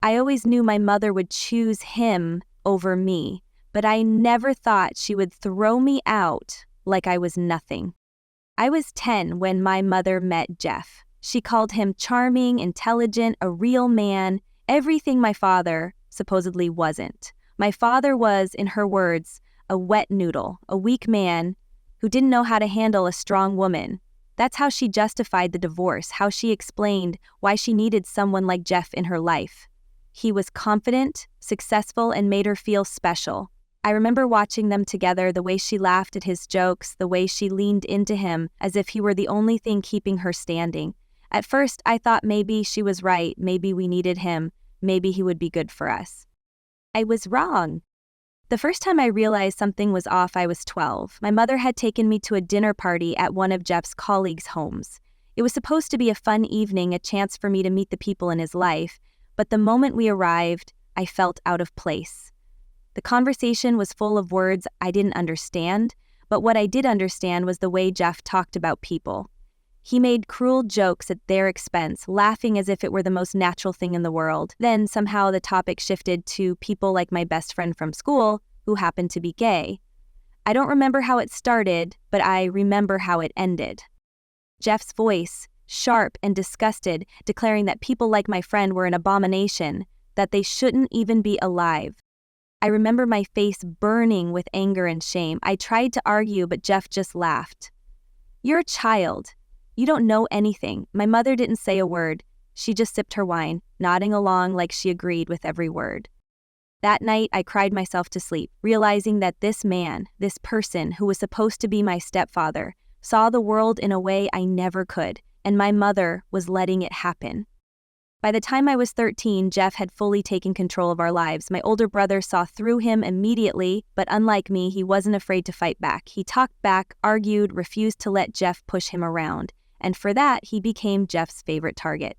I always knew my mother would choose him over me, but I never thought she would throw me out like I was nothing. I was 10 when my mother met Jeff. She called him charming, intelligent, a real man, everything my father supposedly wasn't. My father was, in her words, a wet noodle, a weak man who didn't know how to handle a strong woman. That's how she justified the divorce, how she explained why she needed someone like Jeff in her life. He was confident, successful, and made her feel special. I remember watching them together, the way she laughed at his jokes, the way she leaned into him as if he were the only thing keeping her standing. At first, I thought maybe she was right, maybe we needed him, maybe he would be good for us. I was wrong. The first time I realized something was off, I was 12. My mother had taken me to a dinner party at one of Jeff's colleagues' homes. It was supposed to be a fun evening, a chance for me to meet the people in his life, but the moment we arrived, I felt out of place. The conversation was full of words I didn't understand, but what I did understand was the way Jeff talked about people. He made cruel jokes at their expense, laughing as if it were the most natural thing in the world. Then somehow the topic shifted to people like my best friend from school, who happened to be gay. I don't remember how it started, but I remember how it ended. Jeff's voice, sharp and disgusted, declaring that people like my friend were an abomination, that they shouldn't even be alive. I remember my face burning with anger and shame. I tried to argue, but Jeff just laughed. "You're a child. You don't know anything." My mother didn't say a word. She just sipped her wine, nodding along like she agreed with every word. That night, I cried myself to sleep, realizing that this man, this person who was supposed to be my stepfather, saw the world in a way I never could, and my mother was letting it happen. By the time I was 13, Jeff had fully taken control of our lives. My older brother saw through him immediately, but unlike me, he wasn't afraid to fight back. He talked back, argued, refused to let Jeff push him around, and for that, he became Jeff's favorite target.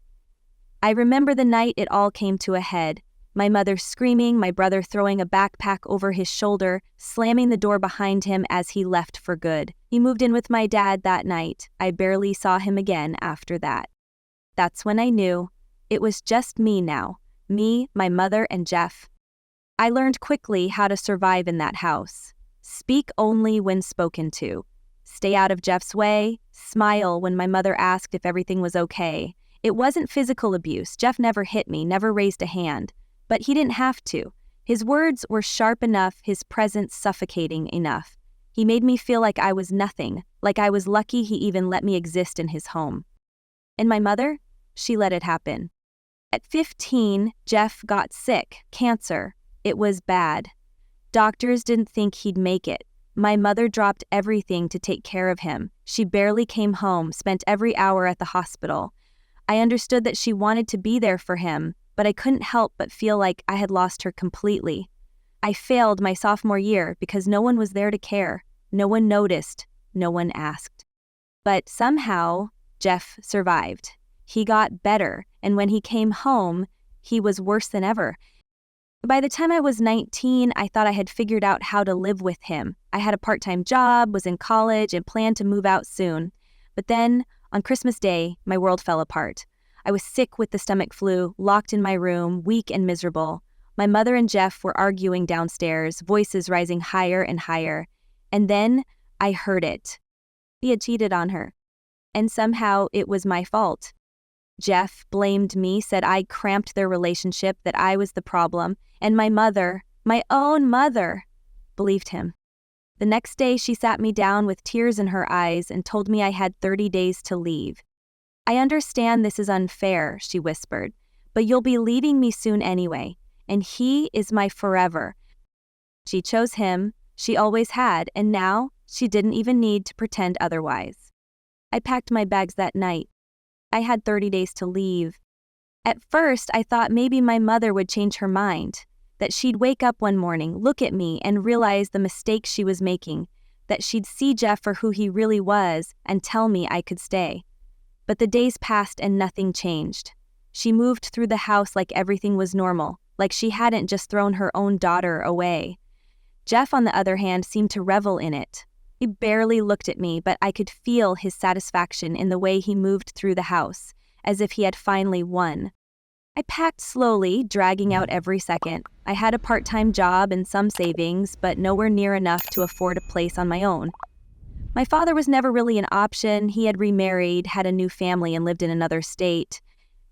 I remember the night it all came to a head. My mother screaming, my brother throwing a backpack over his shoulder, slamming the door behind him as he left for good. He moved in with my dad that night. I barely saw him again after that. That's when I knew it was just me now. Me, my mother, and Jeff. I learned quickly how to survive in that house. Speak only when spoken to. Stay out of Jeff's way. Smile when my mother asked if everything was okay. It wasn't physical abuse. Jeff never hit me, never raised a hand. But he didn't have to. His words were sharp enough, his presence suffocating enough. He made me feel like I was nothing, like I was lucky he even let me exist in his home. And my mother? She let it happen. At 15, Jeff got sick, cancer. It was bad. Doctors didn't think he'd make it. My mother dropped everything to take care of him. She barely came home, spent every hour at the hospital. I understood that she wanted to be there for him, but I couldn't help but feel like I had lost her completely. I failed my sophomore year because no one was there to care. No one noticed. No one asked. But somehow, Jeff survived. He got better, and when he came home, he was worse than ever. By the time I was 19, I thought I had figured out how to live with him. I had a part-time job, was in college, and planned to move out soon. But then, on Christmas Day, my world fell apart. I was sick with the stomach flu, locked in my room, weak and miserable. My mother and Jeff were arguing downstairs, voices rising higher and higher. And then I heard it. He had cheated on her. And somehow it was my fault. Jeff blamed me, said I cramped their relationship, that I was the problem, and my mother, my own mother, believed him. The next day she sat me down with tears in her eyes and told me I had 30 days to leave. "I understand this is unfair," she whispered, "but you'll be leaving me soon anyway, and he is my forever." She chose him, she always had, and now she didn't even need to pretend otherwise. I packed my bags that night. I had 30 days to leave. At first, I thought maybe my mother would change her mind, that she'd wake up one morning, look at me, and realize the mistake she was making, that she'd see Jeff for who he really was and tell me I could stay. But the days passed and nothing changed. She moved through the house like everything was normal, like she hadn't just thrown her own daughter away. Jeff, on the other hand, seemed to revel in it. He barely looked at me, but I could feel his satisfaction in the way he moved through the house, as if he had finally won. I packed slowly, dragging out every second. I had a part-time job and some savings, but nowhere near enough to afford a place on my own. My father was never really an option. He had remarried, had a new family, and lived in another state.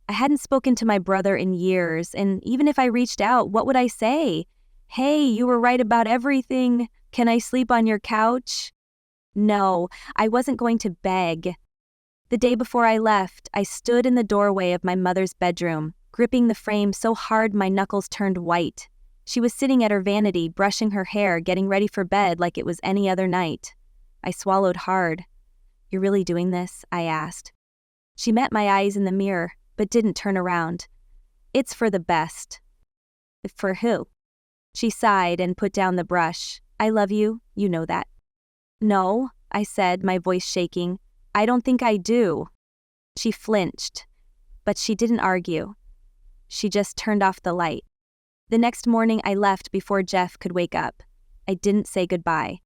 I hadn't spoken to my brother in years, and even if I reached out, what would I say? Hey, you were right about everything. Can I sleep on your couch? No, I wasn't going to beg. The day before I left, I stood in the doorway of my mother's bedroom, gripping the frame so hard my knuckles turned white. She was sitting at her vanity, brushing her hair, getting ready for bed like it was any other night. I swallowed hard. "You're really doing this?" I asked. She met my eyes in the mirror, but didn't turn around. "It's for the best." "For who?" She sighed and put down the brush. "I love you, you know that." "No," I said, my voice shaking. "I don't think I do." She flinched, but she didn't argue. She just turned off the light. The next morning I left before Jeff could wake up. I didn't say goodbye.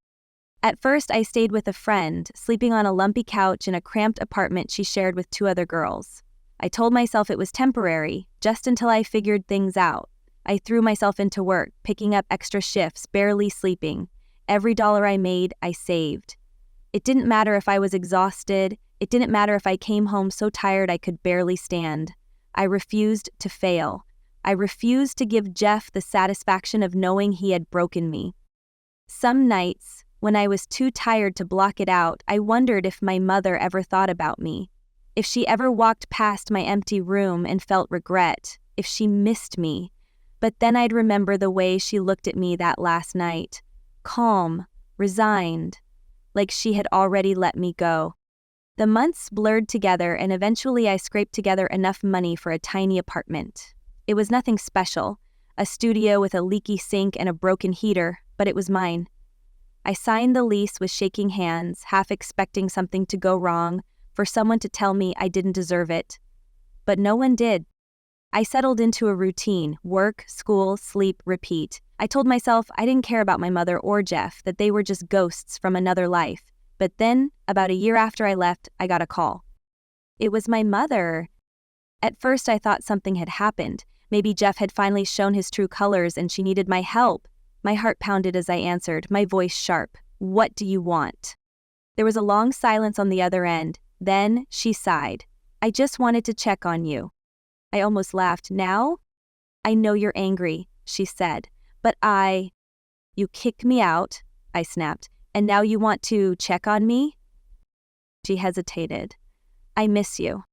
At first I stayed with a friend, sleeping on a lumpy couch in a cramped apartment she shared with 2 other girls. I told myself it was temporary, just until I figured things out. I threw myself into work, picking up extra shifts, barely sleeping. Every dollar I made, I saved. It didn't matter if I was exhausted. It didn't matter if I came home so tired I could barely stand. I refused to fail. I refused to give Jeff the satisfaction of knowing he had broken me. Some nights, when I was too tired to block it out, I wondered if my mother ever thought about me. If she ever walked past my empty room and felt regret. If she missed me. But then I'd remember the way she looked at me that last night. Calm, resigned, like she had already let me go. The months blurred together, and eventually I scraped together enough money for a tiny apartment. It was nothing special, a studio with a leaky sink and a broken heater, but it was mine. I signed the lease with shaking hands, half expecting something to go wrong, for someone to tell me I didn't deserve it. But no one did. I settled into a routine: work, school, sleep, repeat. I told myself I didn't care about my mother or Jeff, that they were just ghosts from another life. But then, about a year after I left, I got a call. It was my mother. At first I thought something had happened. Maybe Jeff had finally shown his true colors and she needed my help. My heart pounded as I answered, my voice sharp. "What do you want?" There was a long silence on the other end. Then she sighed. "I just wanted to check on you." I almost laughed. "Now?" "I know you're angry," she said, "but You kicked me out," I snapped, "and now you want to check on me?" She hesitated. "I miss you."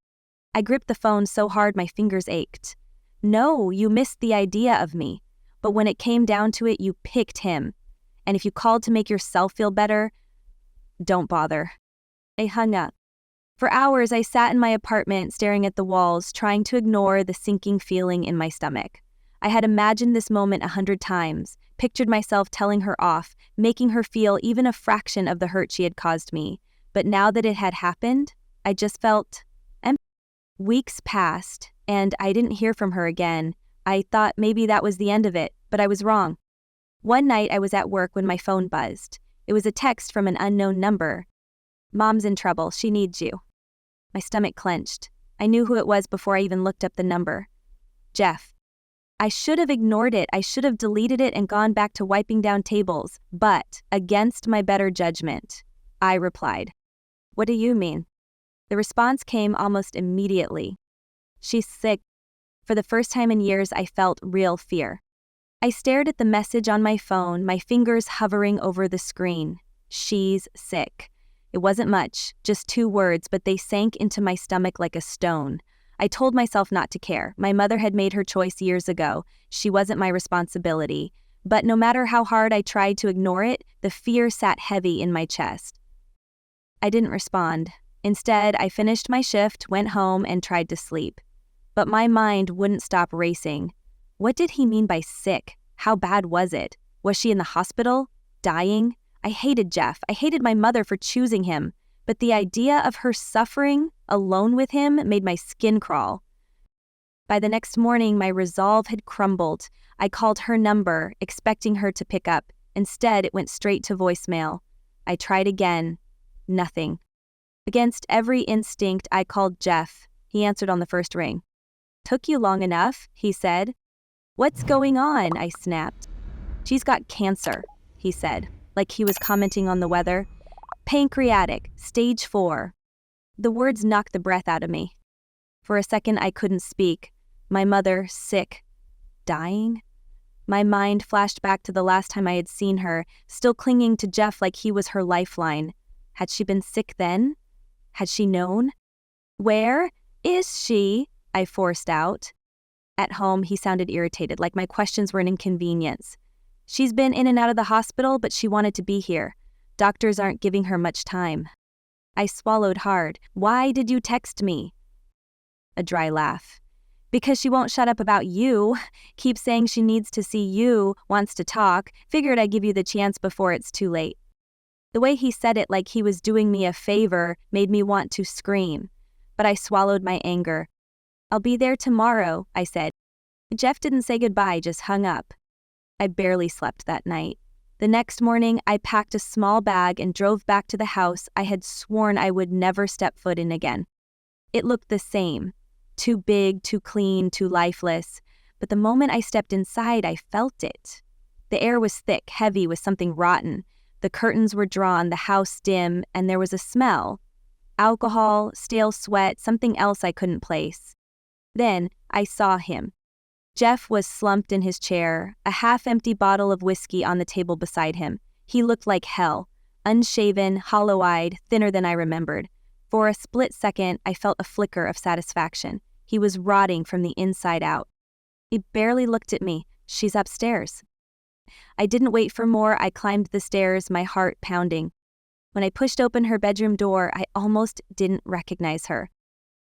I gripped the phone so hard my fingers ached. "No, you missed the idea of me. But when it came down to it, you picked him. And if you called to make yourself feel better, don't bother." I hung up. For hours, I sat in my apartment, staring at the walls, trying to ignore the sinking feeling in my stomach. I had imagined this moment 100 times, pictured myself telling her off, making her feel even a fraction of the hurt she had caused me. But now that it had happened, I just felt empty. Weeks passed, and I didn't hear from her again. I thought maybe that was the end of it, but I was wrong. One night I was at work when my phone buzzed. It was a text from an unknown number. "Mom's in trouble. She needs you." My stomach clenched. I knew who it was before I even looked up the number. Jeff. I should have ignored it. I should have deleted it and gone back to wiping down tables. But, against my better judgment, I replied, "What do you mean?" The response came almost immediately. "She's sick." For the first time in years, I felt real fear. I stared at the message on my phone, my fingers hovering over the screen. "She's sick." It wasn't much, just 2 words, but they sank into my stomach like a stone. I told myself not to care. My mother had made her choice years ago. She wasn't my responsibility. But no matter how hard I tried to ignore it, the fear sat heavy in my chest. I didn't respond. Instead, I finished my shift, went home, and tried to sleep. But my mind wouldn't stop racing. What did he mean by sick? How bad was it? Was she in the hospital? Dying? I hated Jeff. I hated my mother for choosing him. But the idea of her suffering alone with him made my skin crawl. By the next morning, my resolve had crumbled. I called her number, expecting her to pick up. Instead, it went straight to voicemail. I tried again. Nothing. Against every instinct, I called Jeff. He answered on the first ring. Took you long enough, he said. What's going on? I snapped. She's got cancer, he said, like he was commenting on the weather. Pancreatic, stage 4. The words knocked the breath out of me. For a second, I couldn't speak. My mother, sick, dying? My mind flashed back to the last time I had seen her, still clinging to Jeff like he was her lifeline. Had she been sick then? Had she known? Where is she? I forced out. At home, he sounded irritated, like my questions were an inconvenience. She's been in and out of the hospital, but she wanted to be here. Doctors aren't giving her much time. I swallowed hard. Why did you text me? A dry laugh. Because she won't shut up about you. Keeps saying she needs to see you, wants to talk. Figured I'd give you the chance before it's too late. The way he said it like he was doing me a favor made me want to scream. But I swallowed my anger. I'll be there tomorrow, I said. Jeff didn't say goodbye, just hung up. I barely slept that night. The next morning, I packed a small bag and drove back to the house I had sworn I would never step foot in again. It looked the same. Too big, too clean, too lifeless. But the moment I stepped inside, I felt it. The air was thick, heavy with something rotten. The curtains were drawn, the house dim, and there was a smell. Alcohol, stale sweat, something else I couldn't place. Then I saw him. Jeff was slumped in his chair, a half-empty bottle of whiskey on the table beside him. He looked like hell, unshaven, hollow-eyed, thinner than I remembered. For a split second, I felt a flicker of satisfaction. He was rotting from the inside out. He barely looked at me. She's upstairs. I didn't wait for more. I climbed the stairs, my heart pounding. When I pushed open her bedroom door, I almost didn't recognize her.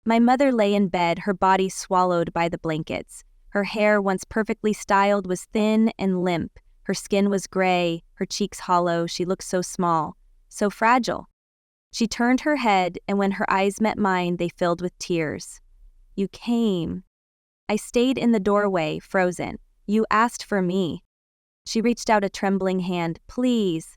My mother lay in bed, her body swallowed by the blankets. Her hair, once perfectly styled, was thin and limp. Her skin was gray, her cheeks hollow. She looked so small, so fragile. She turned her head, and when her eyes met mine, they filled with tears. You came. I stayed in the doorway, frozen. You asked for me. She reached out a trembling hand. Please.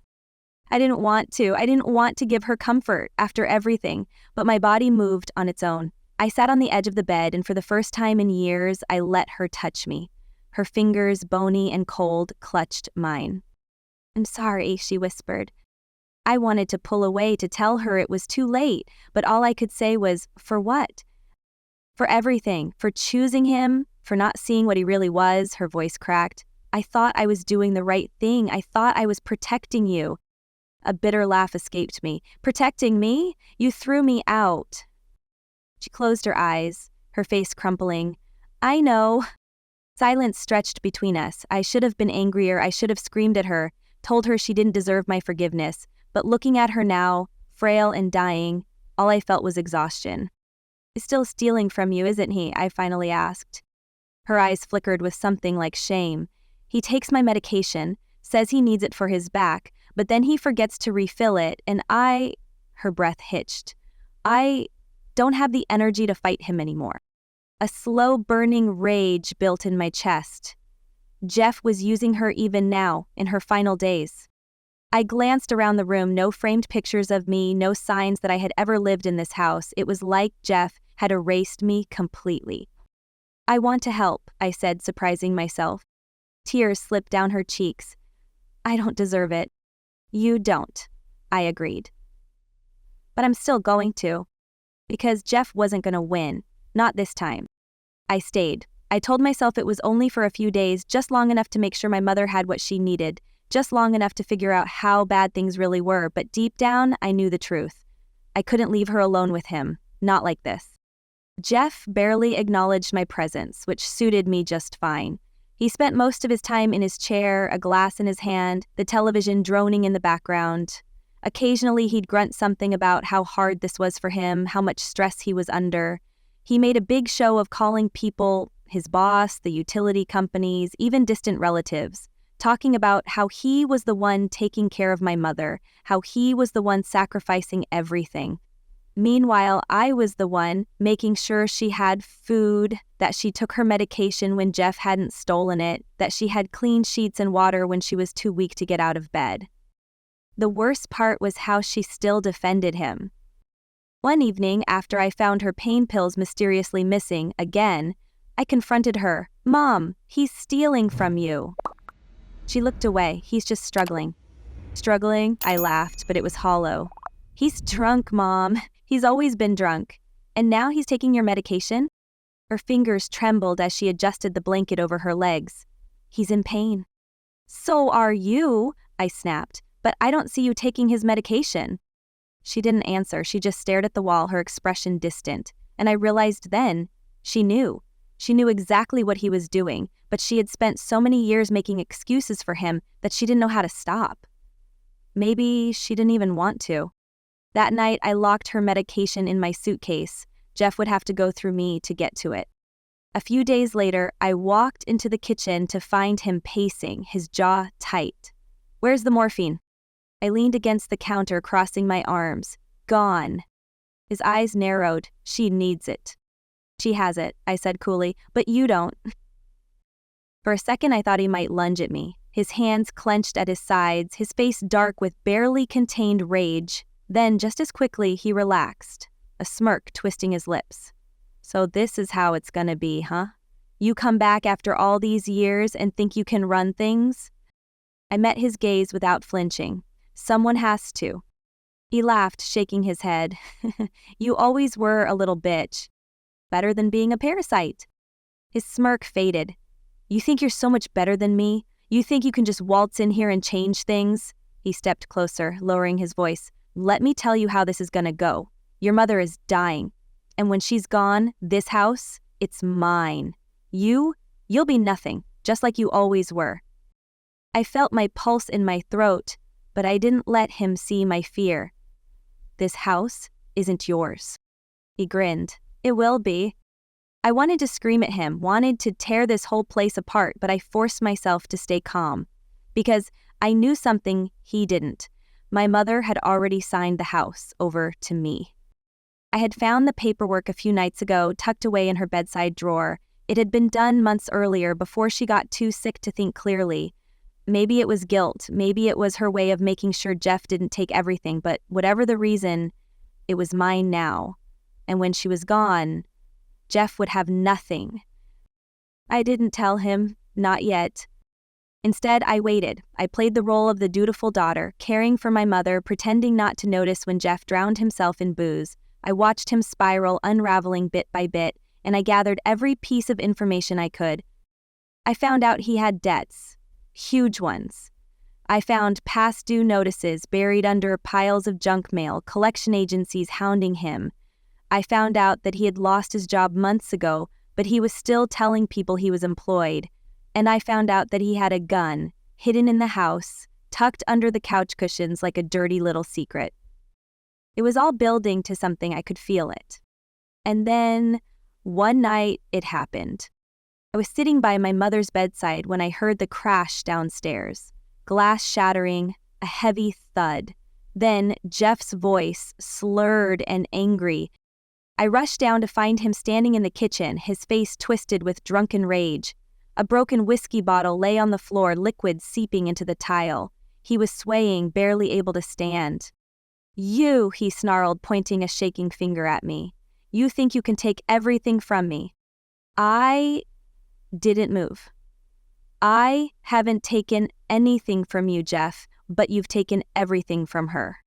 I didn't want to. I didn't want to give her comfort after everything, but my body moved on its own. I sat on the edge of the bed, and for the first time in years, I let her touch me. Her fingers, bony and cold, clutched mine. I'm sorry, she whispered. I wanted to pull away to tell her it was too late, but all I could say was, for what? For everything, for choosing him, for not seeing what he really was, her voice cracked. I thought I was doing the right thing. I thought I was protecting you. A bitter laugh escaped me. Protecting me? You threw me out. She closed her eyes, her face crumpling. I know. Silence stretched between us. I should have been angrier. I should have screamed at her, told her she didn't deserve my forgiveness. But looking at her now, frail and dying, all I felt was exhaustion. He's still stealing from you, isn't he? I finally asked. Her eyes flickered with something like shame. He takes my medication, says he needs it for his back, but then he forgets to refill it, and her breath hitched. I don't have the energy to fight him anymore. A slow burning rage built in my chest. Jeff was using her even now, in her final days. I glanced around the room, no framed pictures of me, no signs that I had ever lived in this house. It was like Jeff had erased me completely. I want to help, I said, surprising myself. Tears slipped down her cheeks. I don't deserve it. You don't, I agreed. But I'm still going to. Because Jeff wasn't going to win. Not this time. I stayed. I told myself it was only for a few days, just long enough to make sure my mother had what she needed, just long enough to figure out how bad things really were, but deep down, I knew the truth. I couldn't leave her alone with him. Not like this. Jeff barely acknowledged my presence, which suited me just fine. He spent most of his time in his chair, a glass in his hand, the television droning in the background. Occasionally, he'd grunt something about how hard this was for him, how much stress he was under. He made a big show of calling people, his boss, the utility companies, even distant relatives, talking about how he was the one taking care of my mother, how he was the one sacrificing everything. Meanwhile, I was the one making sure she had food, that she took her medication when Jeff hadn't stolen it, that she had clean sheets and water when she was too weak to get out of bed. The worst part was how she still defended him. One evening, after I found her pain pills mysteriously missing again, I confronted her. "Mom, he's stealing from you." She looked away. "He's just struggling." "Struggling?" I laughed, but it was hollow. "He's drunk, Mom. He's always been drunk. And now he's taking your medication?" Her fingers trembled as she adjusted the blanket over her legs. "He's in pain." "So are you," I snapped, "but I don't see you taking his medication." She didn't answer. She just stared at the wall, her expression distant. And I realized then, she knew. She knew exactly what he was doing, but she had spent so many years making excuses for him that she didn't know how to stop. Maybe she didn't even want to. That night, I locked her medication in my suitcase. Jeff would have to go through me to get to it. A few days later, I walked into the kitchen to find him pacing, his jaw tight. "Where's the morphine?" I leaned against the counter, crossing my arms. "Gone." His eyes narrowed. "She needs it." "She has it," I said coolly, "but you don't." For a second, I thought he might lunge at me. His hands clenched at his sides, his face dark with barely contained rage. Then, just as quickly, he relaxed, a smirk twisting his lips. "So this is how it's gonna be, huh? You come back after all these years and think you can run things?" I met his gaze without flinching. "Someone has to." He laughed, shaking his head. "You always were a little bitch. Better than being a parasite." His smirk faded. "You think you're so much better than me? You think you can just waltz in here and change things?" He stepped closer, lowering his voice. "Let me tell you how this is gonna go. Your mother is dying. And when she's gone, this house, it's mine. You'll be nothing, just like you always were." I felt my pulse in my throat, but I didn't let him see my fear. "This house isn't yours." He grinned. "It will be." I wanted to scream at him, wanted to tear this whole place apart, but I forced myself to stay calm. Because I knew something he didn't. My mother had already signed the house over to me. I had found the paperwork a few nights ago, tucked away in her bedside drawer. It had been done months earlier, before she got too sick to think clearly. Maybe it was guilt, maybe it was her way of making sure Jeff didn't take everything, but whatever the reason, it was mine now. And when she was gone, Jeff would have nothing. I didn't tell him, not yet. Instead, I waited. I played the role of the dutiful daughter, caring for my mother, pretending not to notice when Jeff drowned himself in booze. I watched him spiral, unraveling bit by bit, and I gathered every piece of information I could. I found out he had debts. Huge ones. I found past due notices buried under piles of junk mail, collection agencies hounding him. I found out that he had lost his job months ago, but he was still telling people he was employed. And I found out that he had a gun, hidden in the house, tucked under the couch cushions like a dirty little secret. It was all building to something. I could feel it. And then, one night, it happened. I was sitting by my mother's bedside when I heard the crash downstairs. Glass shattering, a heavy thud. Then Jeff's voice, slurred and angry. I rushed down to find him standing in the kitchen, his face twisted with drunken rage. A broken whiskey bottle lay on the floor, liquid seeping into the tile. He was swaying, barely able to stand. "You," he snarled, pointing a shaking finger at me. "You think you can take everything from me." I didn't move. "I haven't taken anything from you, Jeff, but you've taken everything from her."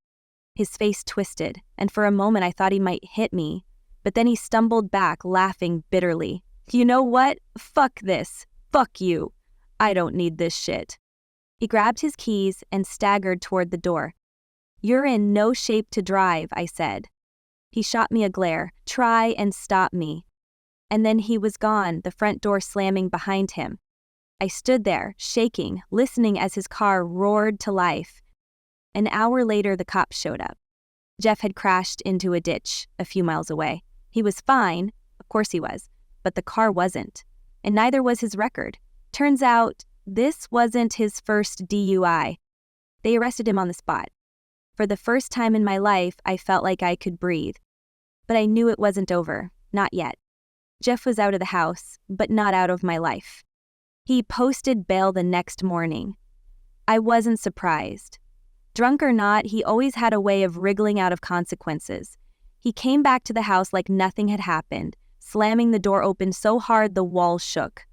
His face twisted, and for a moment I thought he might hit me, but then he stumbled back, laughing bitterly. "You know what? Fuck this. Fuck you. I don't need this shit." He grabbed his keys and staggered toward the door. "You're in no shape to drive," I said. He shot me a glare. "Try and stop me." And then he was gone, the front door slamming behind him. I stood there, shaking, listening as his car roared to life. An hour later, the cops showed up. Jeff had crashed into a ditch a few miles away. He was fine, of course he was, but the car wasn't. And neither was his record. Turns out, this wasn't his first DUI. They arrested him on the spot. For the first time in my life, I felt like I could breathe. But I knew it wasn't over, not yet. Jeff was out of the house, but not out of my life. He posted bail the next morning. I wasn't surprised. Drunk or not, he always had a way of wriggling out of consequences. He came back to the house like nothing had happened, slamming the door open so hard the walls shook.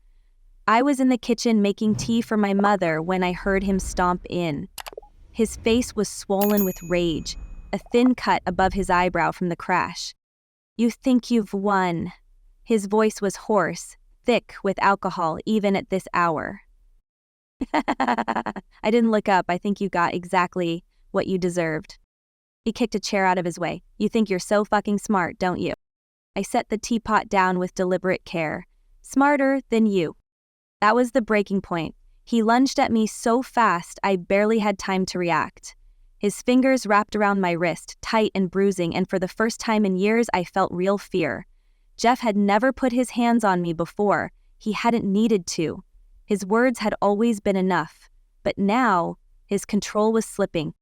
I was in the kitchen making tea for my mother when I heard him stomp in. His face was swollen with rage, a thin cut above his eyebrow from the crash. "You think you've won." His voice was hoarse, thick with alcohol even at this hour. I didn't look up. I think you got exactly what you deserved. He kicked a chair out of his way. "You think you're so fucking smart, don't you?" I set the teapot down with deliberate care. "Smarter than you." That was the breaking point. He lunged at me so fast I barely had time to react. His fingers wrapped around my wrist, tight and bruising, and for the first time in years I felt real fear. Jeff had never put his hands on me before. He hadn't needed to. His words had always been enough. But now, his control was slipping.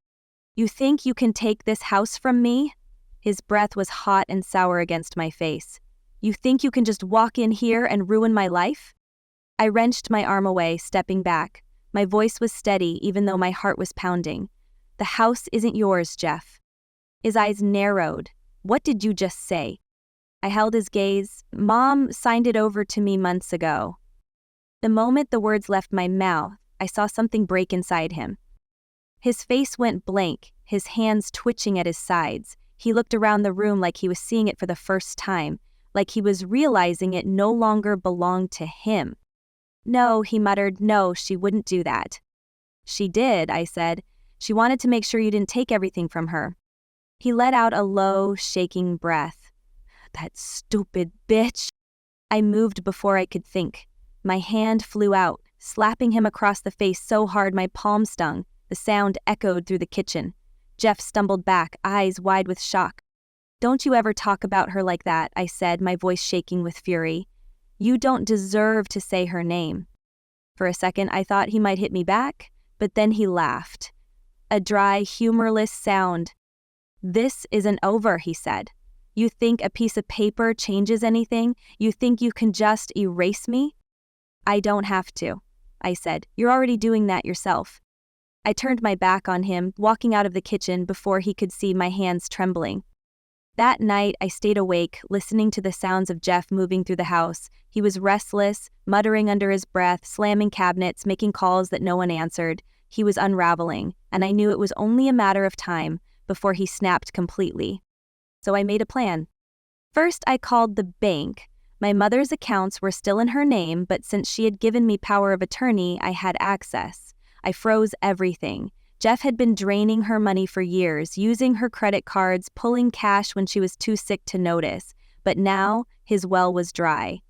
"You think you can take this house from me?" His breath was hot and sour against my face. "You think you can just walk in here and ruin my life?" I wrenched my arm away, stepping back. My voice was steady even though my heart was pounding. "The house isn't yours, Jeff." His eyes narrowed. "What did you just say?" I held his gaze. "Mom signed it over to me months ago." The moment the words left my mouth, I saw something break inside him. His face went blank, his hands twitching at his sides. He looked around the room like he was seeing it for the first time, like he was realizing it no longer belonged to him. "No," he muttered. "No, she wouldn't do that." "She did," I said. "She wanted to make sure you didn't take everything from her." He let out a low, shaking breath. "That stupid bitch." I moved before I could think. My hand flew out, slapping him across the face so hard my palm stung. The sound echoed through the kitchen. Jeff stumbled back, eyes wide with shock. "Don't you ever talk about her like that," I said, my voice shaking with fury. "You don't deserve to say her name." For a second, I thought he might hit me back, but then he laughed. A dry, humorless sound. "This isn't over," he said. "You think a piece of paper changes anything? You think you can just erase me?" "I don't have to," I said. "You're already doing that yourself." I turned my back on him, walking out of the kitchen before he could see my hands trembling. That night, I stayed awake, listening to the sounds of Jeff moving through the house. He was restless, muttering under his breath, slamming cabinets, making calls that no one answered. He was unraveling, and I knew it was only a matter of time before he snapped completely. So I made a plan. First, I called the bank. My mother's accounts were still in her name, but since she had given me power of attorney, I had access. I froze everything. Jeff had been draining her money for years, using her credit cards, pulling cash when she was too sick to notice, but now his well was dry.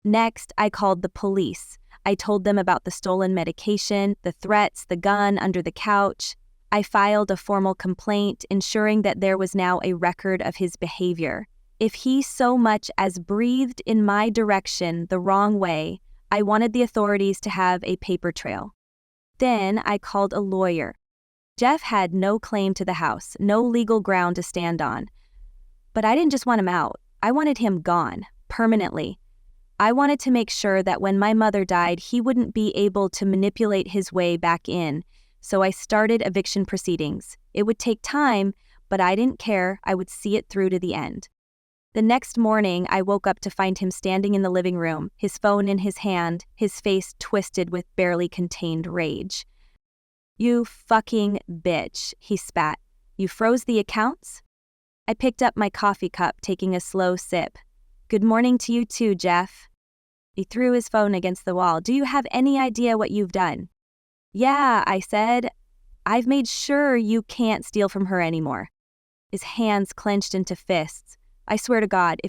Next, I called the police. I told them about the stolen medication, the threats, the gun under the couch. I filed a formal complaint, ensuring that there was now a record of his behavior. If he so much as breathed in my direction the wrong way, I wanted the authorities to have a paper trail. Then I called a lawyer. Jeff had no claim to the house, no legal ground to stand on. But I didn't just want him out. I wanted him gone, permanently. I wanted to make sure that when my mother died, he wouldn't be able to manipulate his way back in. So I started eviction proceedings. It would take time, but I didn't care. I would see it through to the end. The next morning, I woke up to find him standing in the living room, his phone in his hand, his face twisted with barely contained rage. "You fucking bitch," he spat. "You froze the accounts?" I picked up my coffee cup, taking a slow sip. "Good morning to you too, Jeff." He threw his phone against the wall. "Do you have any idea what you've done?" "Yeah," I said. "I've made sure you can't steal from her anymore." His hands clenched into fists. "I swear to God,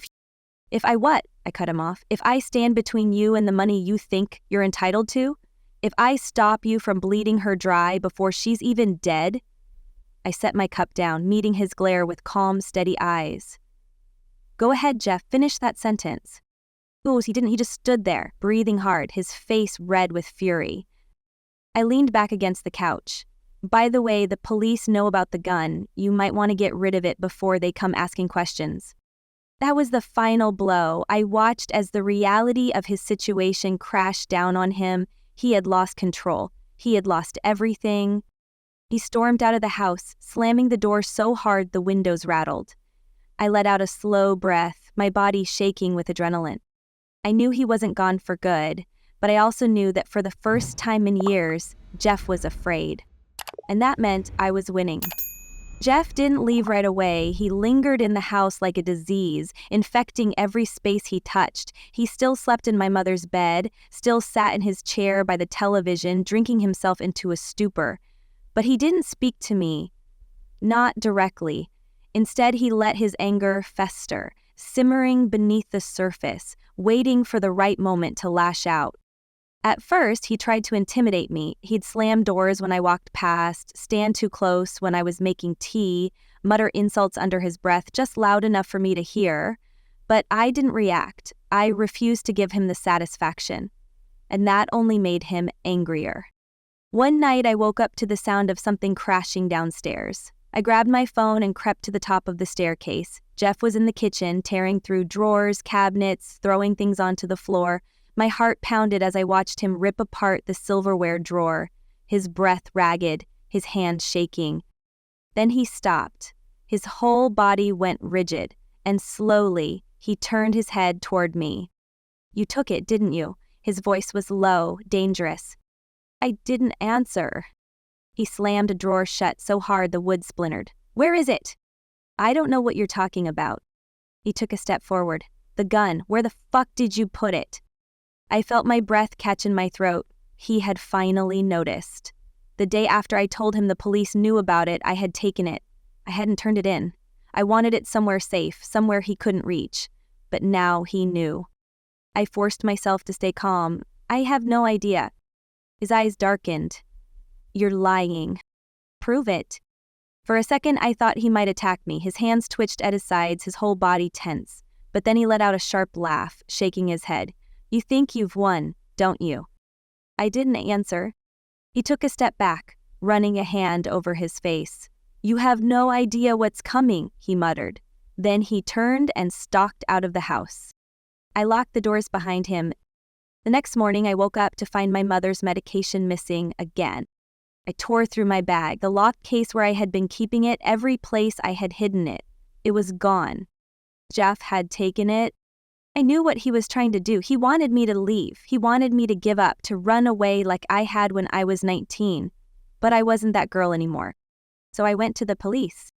if I what?" I cut him off. "If I stand between you and the money you think you're entitled to? If I stop you from bleeding her dry before she's even dead?" I set my cup down, meeting his glare with calm, steady eyes. "Go ahead, Jeff, finish that sentence." Ooh, he didn't. He just stood there, breathing hard, his face red with fury. I leaned back against the couch. "By the way, the police know about the gun. You might want to get rid of it before they come asking questions." That was the final blow. I watched as the reality of his situation crashed down on him. He had lost control. He had lost everything. He stormed out of the house, slamming the door so hard the windows rattled. I let out a slow breath. my body shaking with adrenaline. I knew he wasn't gone for good, but I also knew that for the first time in years, Jeff was afraid. And that meant I was winning. Jeff didn't leave right away. He lingered in the house like a disease, infecting every space he touched. He still slept in my mother's bed, still sat in his chair by the television, drinking himself into a stupor. But he didn't speak to me. Not directly. Instead, he let his anger fester, simmering beneath the surface, waiting for the right moment to lash out. At first, he tried to intimidate me. He'd slam doors when I walked past, stand too close when I was making tea, mutter insults under his breath just loud enough for me to hear. But I didn't react. I refused to give him the satisfaction. And that only made him angrier. One night, I woke up to the sound of something crashing downstairs. I grabbed my phone and crept to the top of the staircase. Jeff was in the kitchen, tearing through drawers, cabinets, throwing things onto the floor. My heart pounded as I watched him rip apart the silverware drawer, his breath ragged, his hand shaking. Then he stopped. His whole body went rigid, and slowly, he turned his head toward me. "You took it, didn't you?" His voice was low, dangerous. I didn't answer. He slammed a drawer shut so hard the wood splintered. "Where is it?" "I don't know what you're talking about." He took a step forward. "The gun, where the fuck did you put it?" I felt my breath catch in my throat. He had finally noticed. The day after I told him the police knew about it, I had taken it. I hadn't turned it in. I wanted it somewhere safe, somewhere he couldn't reach. But now he knew. I forced myself to stay calm. "I have no idea." His eyes darkened. "You're lying." "Prove it." For a second, I thought he might attack me. His hands twitched at his sides, his whole body tense. But then he let out a sharp laugh, shaking his head. "You think you've won, don't you?" I didn't answer. He took a step back, running a hand over his face. "You have no idea what's coming," he muttered. Then he turned and stalked out of the house. I locked the doors behind him. The next morning, I woke up to find my mother's medication missing again. I tore through my bag, the locked case where I had been keeping it, every place I had hidden it. It was gone. Jeff had taken it. I knew what he was trying to do. He wanted me to leave. He wanted me to give up, to run away like I had when I was 19. But I wasn't that girl anymore. So I went to the police.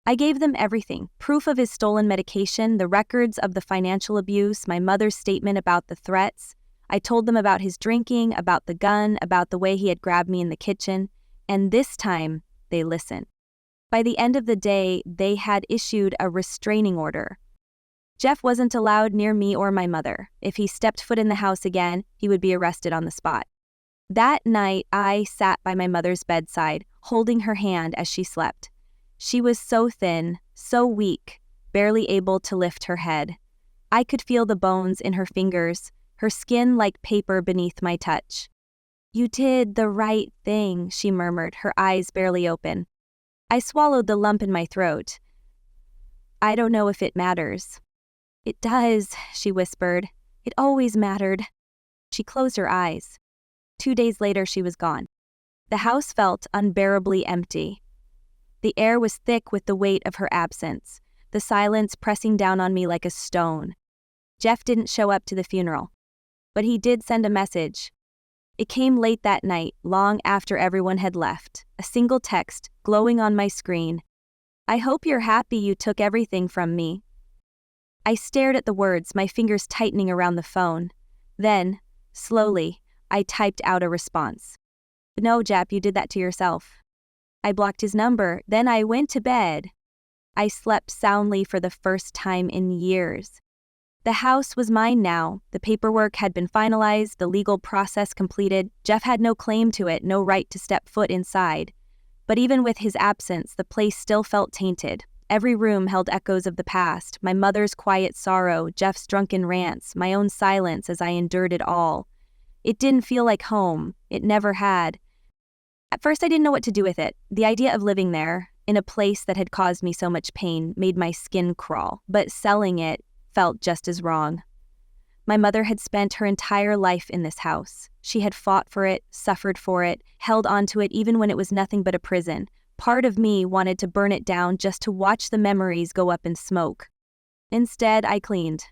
I gave them everything: proof of his stolen medication, the records of the financial abuse, my mother's statement about the threats. I told them about his drinking, about the gun, about the way he had grabbed me in the kitchen. And this time, they listened. By the end of the day, they had issued a restraining order. Jeff wasn't allowed near me or my mother. If he stepped foot in the house again, he would be arrested on the spot. That night, I sat by my mother's bedside, holding her hand as she slept. She was so thin, so weak, barely able to lift her head. I could feel the bones in her fingers, her skin like paper beneath my touch. "You did the right thing," she murmured, her eyes barely open. I swallowed the lump in my throat. "I don't know if it matters." "It does," she whispered. "It always mattered." She closed her eyes. 2 days later, she was gone. The house felt unbearably empty. The air was thick with the weight of her absence, the silence pressing down on me like a stone. Jeff didn't show up to the funeral, but he did send a message. It came late that night, long after everyone had left, a single text glowing on my screen. "I hope you're happy you took everything from me." I stared at the words, my fingers tightening around the phone. Then, slowly, I typed out a response. "No, Jeff, you did that to yourself." I blocked his number, then I went to bed. I slept soundly for the first time in years. The house was mine now. The paperwork had been finalized, the legal process completed. Jeff had no claim to it, no right to step foot inside. But even with his absence, the place still felt tainted. Every room held echoes of the past, my mother's quiet sorrow, Jeff's drunken rants, my own silence as I endured it all. It didn't feel like home. It never had. At first, I didn't know what to do with it. The idea of living there, in a place that had caused me so much pain, made my skin crawl. But selling it felt just as wrong. My mother had spent her entire life in this house. She had fought for it, suffered for it, held onto it even when it was nothing but a prison. Part of me wanted to burn it down just to watch the memories go up in smoke. Instead, I cleaned.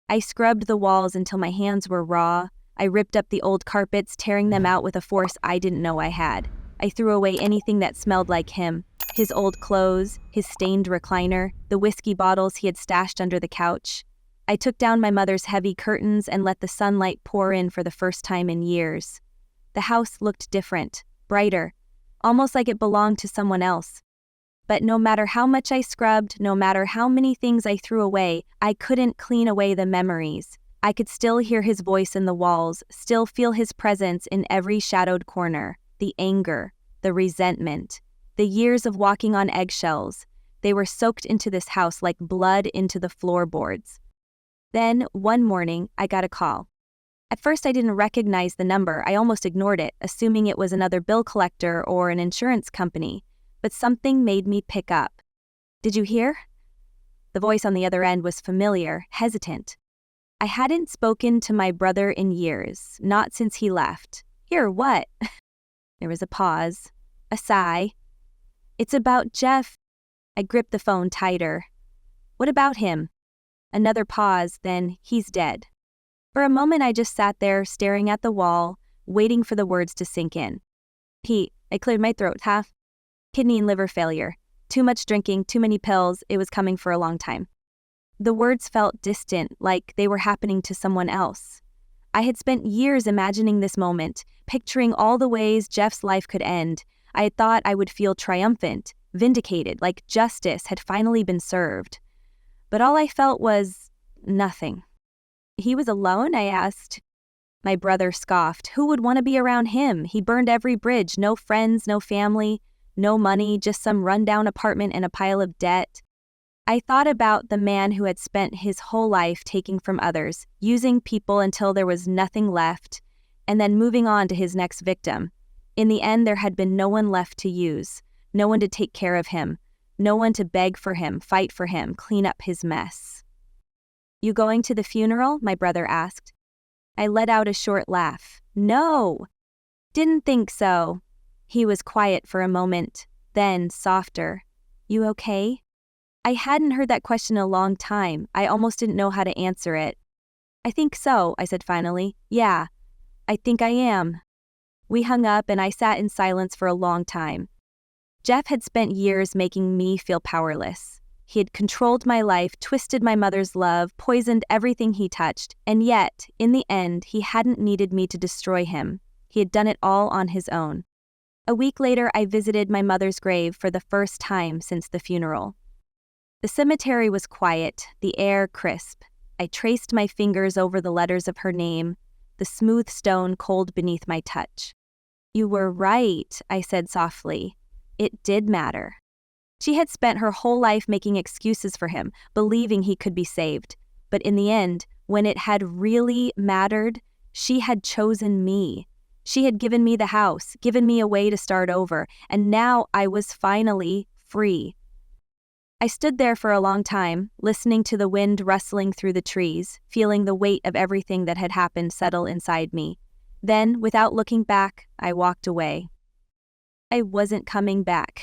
I scrubbed the walls until my hands were raw. I ripped up the old carpets, tearing them out with a force I didn't know I had. I threw away anything that smelled like him. His old clothes, his stained recliner, the whiskey bottles he had stashed under the couch. I took down my mother's heavy curtains and let the sunlight pour in for the first time in years. The house looked different, brighter, almost like it belonged to someone else. But no matter how much I scrubbed, no matter how many things I threw away, I couldn't clean away the memories. I could still hear his voice in the walls, still feel his presence in every shadowed corner. The anger, the resentment, the years of walking on eggshells. They were soaked into this house like blood into the floorboards. Then, one morning, I got a call. At first, I didn't recognize the number. I almost ignored it, assuming it was another bill collector or an insurance company. But something made me pick up. "Did you hear?" The voice on the other end was familiar, hesitant. I hadn't spoken to my brother in years, not since he left. "Hear what?" There was a pause, a sigh. "It's about Jeff." I gripped the phone tighter. "What about him?" Another pause, then, "He's dead." For a moment I just sat there, staring at the wall, waiting for the words to sink in. I cleared my throat, Kidney and liver failure. Too much drinking, too many pills, it was coming for a long time. The words felt distant, like they were happening to someone else. I had spent years imagining this moment, picturing all the ways Jeff's life could end. I had thought I would feel triumphant, vindicated, like justice had finally been served. But all I felt was nothing. "He was alone?" I asked. My brother scoffed. Who would want to be around him? He burned every bridge, no friends, no family. No money, just some rundown apartment and a pile of debt. I thought about the man who had spent his whole life taking from others, using people until there was nothing left, and then moving on to his next victim. In the end, there had been no one left to use, no one to take care of him, no one to beg for him, fight for him, clean up his mess. "You going to the funeral?" my brother asked. I let out a short laugh. "No, didn't think so." He was quiet for a moment, then softer. "You okay?" I hadn't heard that question in a long time. I almost didn't know how to answer it. "I think so," I said finally. "Yeah, I think I am." We hung up and I sat in silence for a long time. Jeff had spent years making me feel powerless. He had controlled my life, twisted my mother's love, poisoned everything he touched, and yet, in the end, he hadn't needed me to destroy him. He had done it all on his own. A week later, I visited my mother's grave for the first time since the funeral. The cemetery was quiet, the air crisp. I traced my fingers over the letters of her name, the smooth stone cold beneath my touch. "You were right," I said softly. It did matter. She had spent her whole life making excuses for him, believing he could be saved. But in the end, when it had really mattered, she had chosen me. She had given me the house, given me a way to start over, and now I was finally free. I stood there for a long time, listening to the wind rustling through the trees, feeling the weight of everything that had happened settle inside me. Then, without looking back, I walked away. I wasn't coming back.